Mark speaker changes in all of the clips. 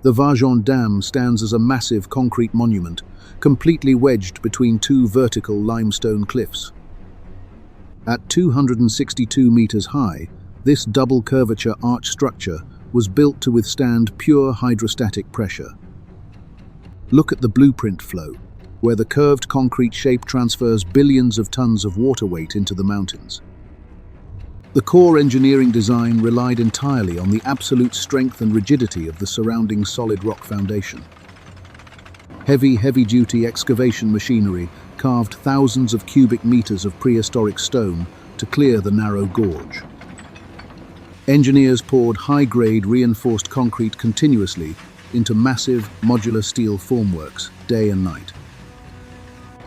Speaker 1: The Vajont Dam stands as a massive concrete monument, completely wedged between two vertical limestone cliffs. At 262 meters high, this double-curvature arch structure was built to withstand pure hydrostatic pressure. Look at the blueprint flow, where the curved concrete shape transfers billions of tons of water weight into the mountains. The core engineering design relied entirely on the absolute strength and rigidity of the surrounding solid rock foundation. Heavy-duty excavation machinery carved thousands of cubic meters of prehistoric stone to clear the narrow gorge. Engineers poured high-grade reinforced concrete continuously into massive modular steel formworks, day and night.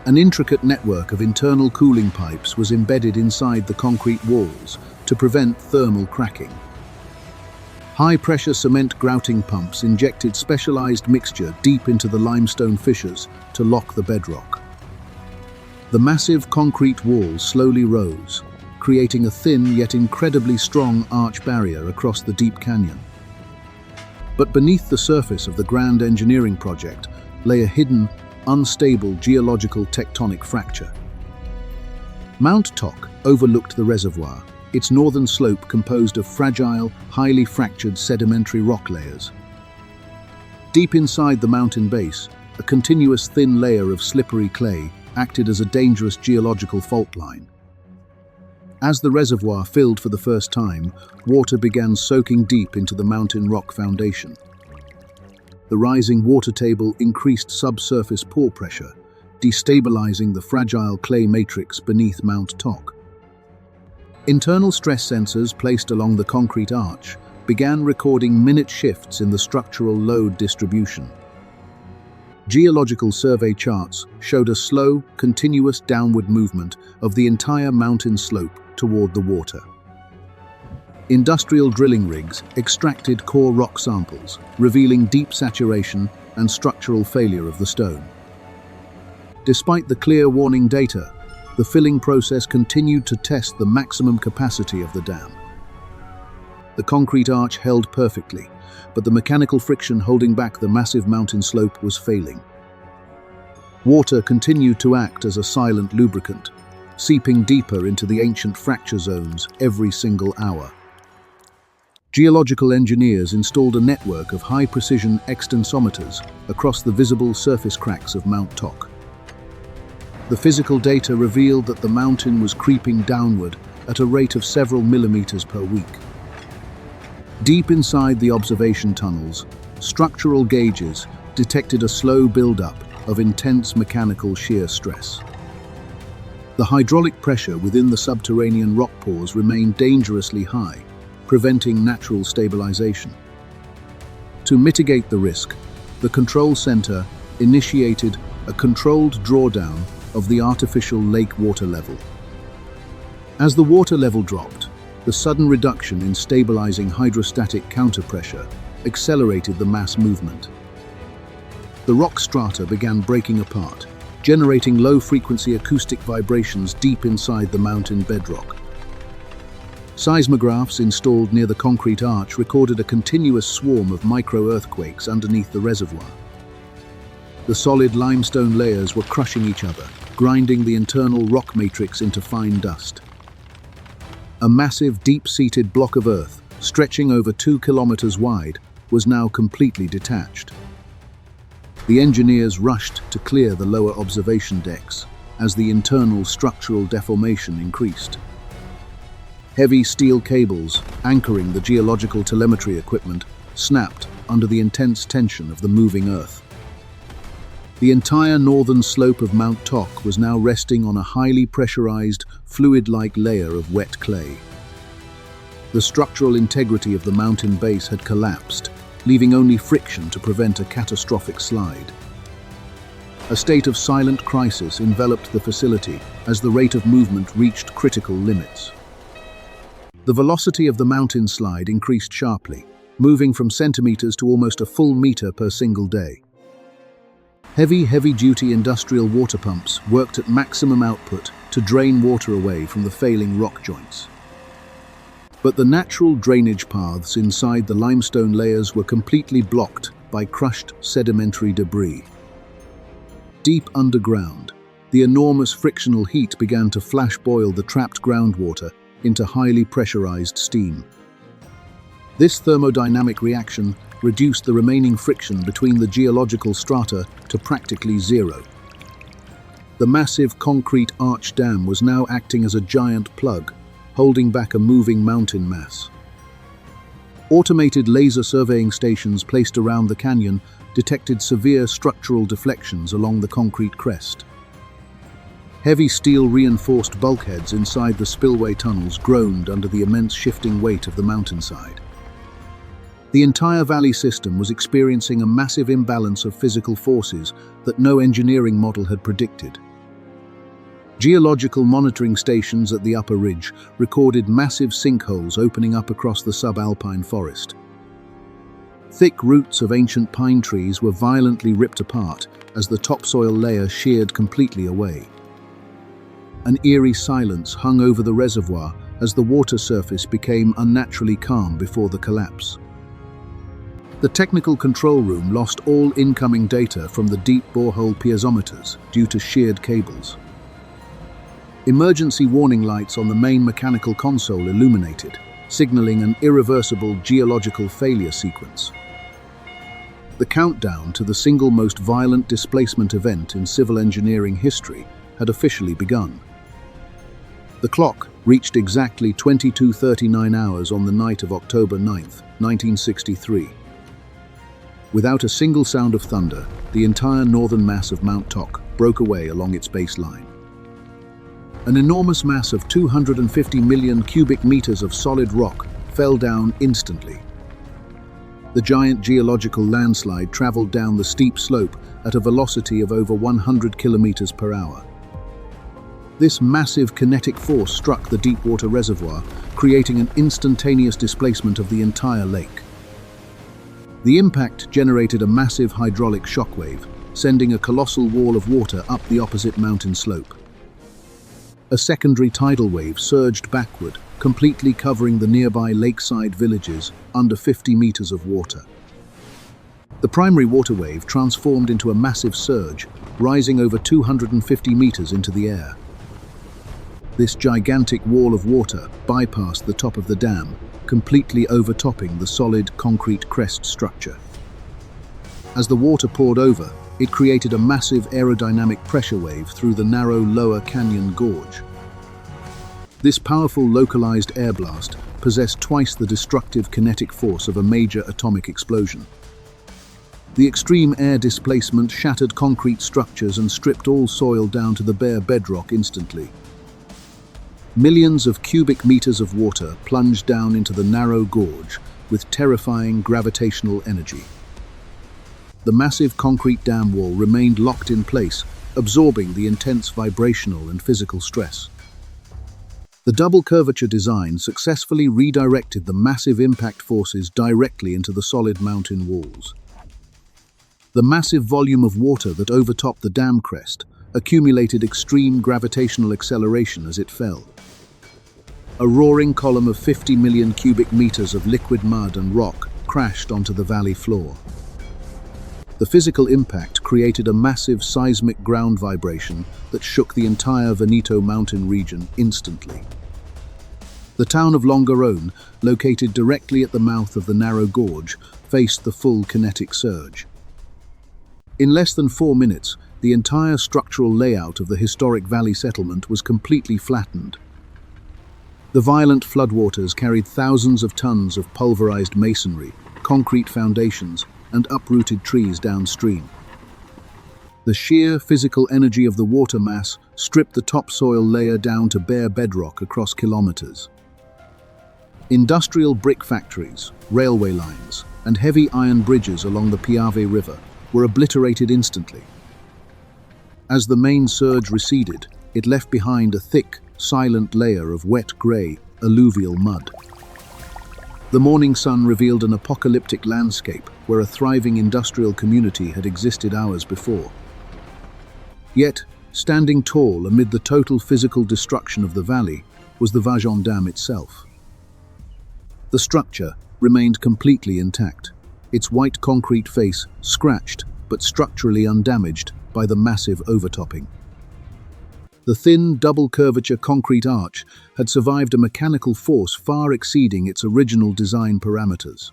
Speaker 1: An intricate network of internal cooling pipes was embedded inside the concrete walls to prevent thermal cracking. High-pressure cement grouting pumps injected specialized mixture deep into the limestone fissures to lock the bedrock. The massive concrete walls slowly rose, creating a thin yet incredibly strong arch barrier across the deep canyon. But beneath the surface of the grand engineering project lay a hidden, unstable geological tectonic fracture. Mount Toc overlooked the reservoir, its northern slope composed of fragile, highly fractured sedimentary rock layers. Deep inside the mountain base, a continuous thin layer of slippery clay acted as a dangerous geological fault line. As the reservoir filled for the first time, water began soaking deep into the mountain rock foundation. The rising water table increased subsurface pore pressure, destabilizing the fragile clay matrix beneath Mount Toc. Internal stress sensors placed along the concrete arch began recording minute shifts in the structural load distribution. Geological survey charts showed a slow, continuous downward movement of the entire mountain slope toward the water. Industrial drilling rigs extracted core rock samples, revealing deep saturation and structural failure of the stone. Despite the clear warning data, the filling process continued to test the maximum capacity of the dam. The concrete arch held perfectly, but the mechanical friction holding back the massive mountain slope was failing. Water continued to act as a silent lubricant, seeping deeper into the ancient fracture zones every single hour. Geological engineers installed a network of high-precision extensometers across the visible surface cracks of Mount Toc. The physical data revealed that the mountain was creeping downward at a rate of several millimeters per week. Deep inside the observation tunnels, structural gauges detected a slow build-up of intense mechanical shear stress. The hydraulic pressure within the subterranean rock pores remained dangerously high, preventing natural stabilization. To mitigate the risk, the control center initiated a controlled drawdown of the artificial lake water level. As the water level dropped, the sudden reduction in stabilizing hydrostatic counterpressure accelerated the mass movement. The rock strata began breaking apart, generating low-frequency acoustic vibrations deep inside the mountain bedrock. Seismographs installed near the concrete arch recorded a continuous swarm of micro-earthquakes underneath the reservoir. The solid limestone layers were crushing each other, grinding the internal rock matrix into fine dust. A massive, deep-seated block of earth, stretching over 2 kilometers wide, was now completely detached. The engineers rushed to clear the lower observation decks as the internal structural deformation increased. Heavy steel cables, anchoring the geological telemetry equipment, snapped under the intense tension of the moving earth. The entire northern slope of Mount Toc was now resting on a highly pressurized, fluid-like layer of wet clay. The structural integrity of the mountain base had collapsed, leaving only friction to prevent a catastrophic slide. A state of silent crisis enveloped the facility as the rate of movement reached critical limits. The velocity of the mountain slide increased sharply, moving from centimeters to almost a full meter per single day. Heavy-duty industrial water pumps worked at maximum output to drain water away from the failing rock joints. But the natural drainage paths inside the limestone layers were completely blocked by crushed sedimentary debris. Deep underground, the enormous frictional heat began to flash boil the trapped groundwater into highly pressurized steam. This thermodynamic reaction reduced the remaining friction between the geological strata to practically zero. The massive concrete arch dam was now acting as a giant plug, holding back a moving mountain mass. Automated laser surveying stations placed around the canyon detected severe structural deflections along the concrete crest. Heavy steel-reinforced bulkheads inside the spillway tunnels groaned under the immense shifting weight of the mountainside. The entire valley system was experiencing a massive imbalance of physical forces that no engineering model had predicted. Geological monitoring stations at the upper ridge recorded massive sinkholes opening up across the subalpine forest. Thick roots of ancient pine trees were violently ripped apart as the topsoil layer sheared completely away. An eerie silence hung over the reservoir as the water surface became unnaturally calm before the collapse. The technical control room lost all incoming data from the deep borehole piezometers due to sheared cables. Emergency warning lights on the main mechanical console illuminated, signaling an irreversible geological failure sequence. The countdown to the single most violent displacement event in civil engineering history had officially begun. The clock reached exactly 22:39 hours on the night of October 9, 1963. Without a single sound of thunder, the entire northern mass of Mount Toc broke away along its baseline. An enormous mass of 250 million cubic meters of solid rock fell down instantly. The giant geological landslide traveled down the steep slope at a velocity of over 100 kilometers per hour. This massive kinetic force struck the deep-water reservoir, creating an instantaneous displacement of the entire lake. The impact generated a massive hydraulic shockwave, sending a colossal wall of water up the opposite mountain slope. A secondary tidal wave surged backward, completely covering the nearby lakeside villages under 50 meters of water. The primary water wave transformed into a massive surge, rising over 250 meters into the air. This gigantic wall of water bypassed the top of the dam, completely overtopping the solid concrete crest structure. As the water poured over, it created a massive aerodynamic pressure wave through the narrow lower canyon gorge. This powerful localized air blast possessed twice the destructive kinetic force of a major atomic explosion. The extreme air displacement shattered concrete structures and stripped all soil down to the bare bedrock instantly. Millions of cubic meters of water plunged down into the narrow gorge with terrifying gravitational energy. The massive concrete dam wall remained locked in place, absorbing the intense vibrational and physical stress. The double-curvature design successfully redirected the massive impact forces directly into the solid mountain walls. The massive volume of water that overtopped the dam crest accumulated extreme gravitational acceleration as it fell. A roaring column of 50 million cubic meters of liquid mud and rock crashed onto the valley floor. The physical impact created a massive seismic ground vibration that shook the entire Veneto mountain region instantly. The town of Longarone, located directly at the mouth of the narrow gorge, faced the full kinetic surge. In less than 4 minutes, the entire structural layout of the historic valley settlement was completely flattened. The violent floodwaters carried thousands of tons of pulverized masonry, concrete foundations, and uprooted trees downstream. The sheer physical energy of the water mass stripped the topsoil layer down to bare bedrock across kilometers. Industrial brick factories, railway lines, and heavy iron bridges along the Piave River were obliterated instantly. As the main surge receded, it left behind a thick, silent layer of wet grey, alluvial mud. The morning sun revealed an apocalyptic landscape where a thriving industrial community had existed hours before. Yet, standing tall amid the total physical destruction of the valley was the Vajont Dam itself. The structure remained completely intact, its white concrete face scratched but structurally undamaged by the massive overtopping. The thin, double-curvature concrete arch had survived a mechanical force far exceeding its original design parameters.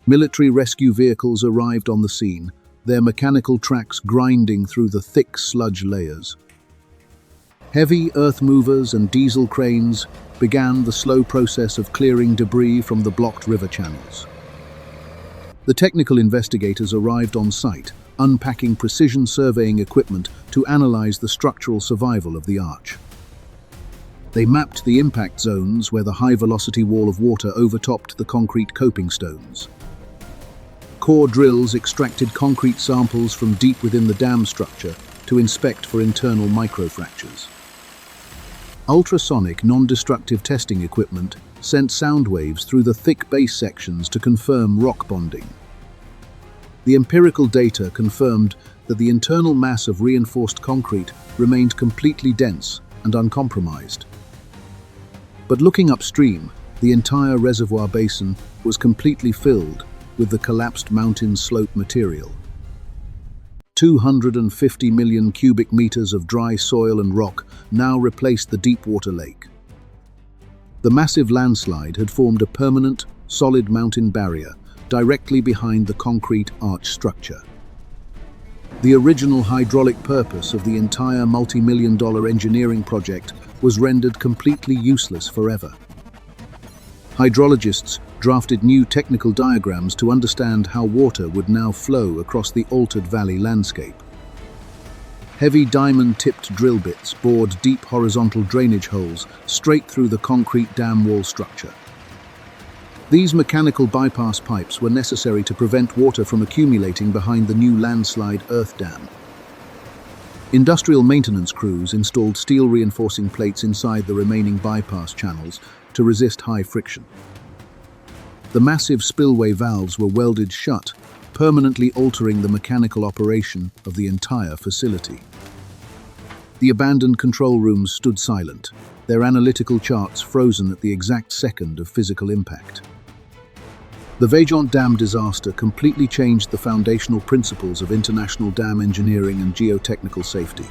Speaker 1: Military rescue vehicles arrived on the scene, their mechanical tracks grinding through the thick sludge layers. Heavy earth movers and diesel cranes began the slow process of clearing debris from the blocked river channels. The technical investigators arrived on site, unpacking precision surveying equipment to analyze the structural survival of the arch. They mapped the impact zones where the high-velocity wall of water overtopped the concrete coping stones. Core drills extracted concrete samples from deep within the dam structure to inspect for internal microfractures. Ultrasonic, non-destructive testing equipment sent sound waves through the thick base sections to confirm rock bonding. The empirical data confirmed that the internal mass of reinforced concrete remained completely dense and uncompromised. But looking upstream, the entire reservoir basin was completely filled with the collapsed mountain slope material. 250 million cubic meters of dry soil and rock now replaced the deep-water lake. The massive landslide had formed a permanent, solid mountain barrier directly behind the concrete arch structure. The original hydraulic purpose of the entire multi-million-dollar engineering project was rendered completely useless forever. Hydrologists drafted new technical diagrams to understand how water would now flow across the altered valley landscape. Heavy diamond-tipped drill bits bored deep horizontal drainage holes straight through the concrete dam wall structure. These mechanical bypass pipes were necessary to prevent water from accumulating behind the new landslide earth dam. Industrial maintenance crews installed steel reinforcing plates inside the remaining bypass channels to resist high friction. The massive spillway valves were welded shut, permanently altering the mechanical operation of the entire facility. The abandoned control rooms stood silent, their analytical charts frozen at the exact second of physical impact. The Vajont Dam disaster completely changed the foundational principles of international dam engineering and geotechnical safety.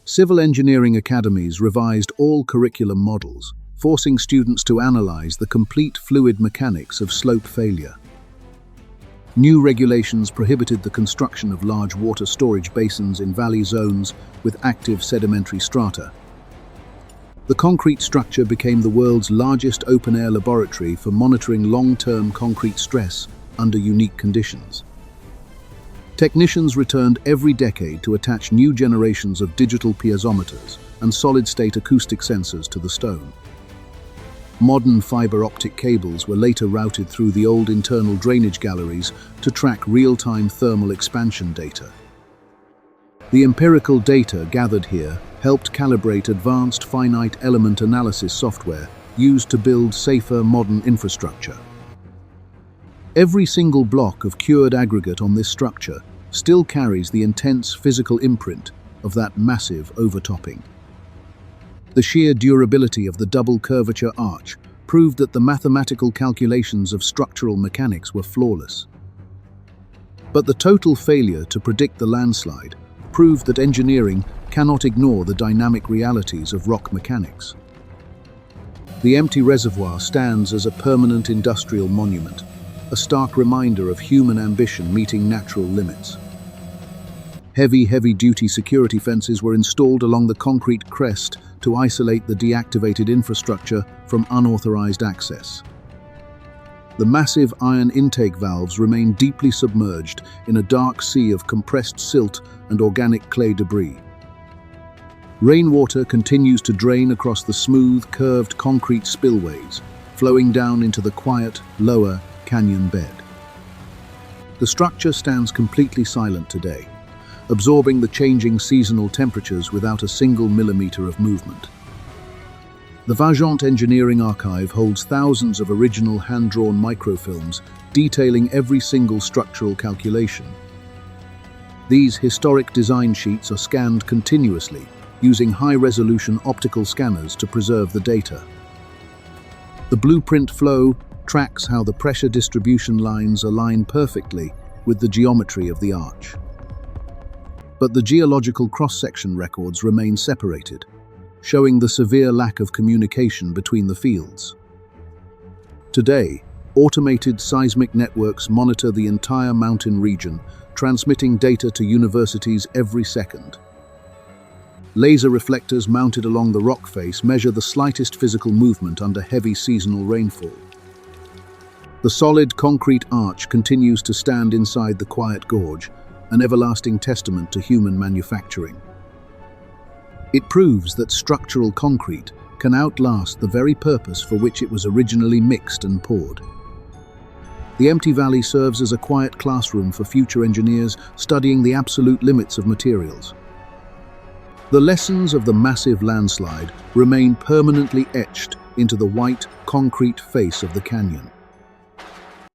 Speaker 1: Civil engineering academies revised all curriculum models, forcing students to analyze the complete fluid mechanics of slope failure. New regulations prohibited the construction of large water storage basins in valley zones with active sedimentary strata. The concrete structure became the world's largest open-air laboratory for monitoring long-term concrete stress under unique conditions. Technicians returned every decade to attach new generations of digital piezometers and solid-state acoustic sensors to the stone. Modern fiber optic cables were later routed through the old internal drainage galleries to track real-time thermal expansion data. The empirical data gathered here helped calibrate advanced finite element analysis software used to build safer modern infrastructure. Every single block of cured aggregate on this structure still carries the intense physical imprint of that massive overtopping. The sheer durability of the double-curvature arch proved that the mathematical calculations of structural mechanics were flawless. But the total failure to predict the landslide proved that engineering cannot ignore the dynamic realities of rock mechanics. The empty reservoir stands as a permanent industrial monument, a stark reminder of human ambition meeting natural limits. Heavy-duty security fences were installed along the concrete crest to isolate the deactivated infrastructure from unauthorized access. The massive iron intake valves remain deeply submerged in a dark sea of compressed silt and organic clay debris. Rainwater continues to drain across the smooth, curved concrete spillways, flowing down into the quiet, lower canyon bed. The structure stands completely silent today, absorbing the changing seasonal temperatures without a single millimeter of movement. The Vajont Engineering Archive holds thousands of original hand-drawn microfilms detailing every single structural calculation. These historic design sheets are scanned continuously, using high-resolution optical scanners to preserve the data. The blueprint flow tracks how the pressure distribution lines align perfectly with the geometry of the arch. But the geological cross-section records remain separated, showing the severe lack of communication between the fields. Today, automated seismic networks monitor the entire mountain region, transmitting data to universities every second. Laser reflectors mounted along the rock face measure the slightest physical movement under heavy seasonal rainfall. The solid concrete arch continues to stand inside the quiet gorge, an everlasting testament to human manufacturing. It proves that structural concrete can outlast the very purpose for which it was originally mixed and poured. The empty valley serves as a quiet classroom for future engineers studying the absolute limits of materials. The lessons of the massive landslide remain permanently etched into the white, concrete face of the canyon.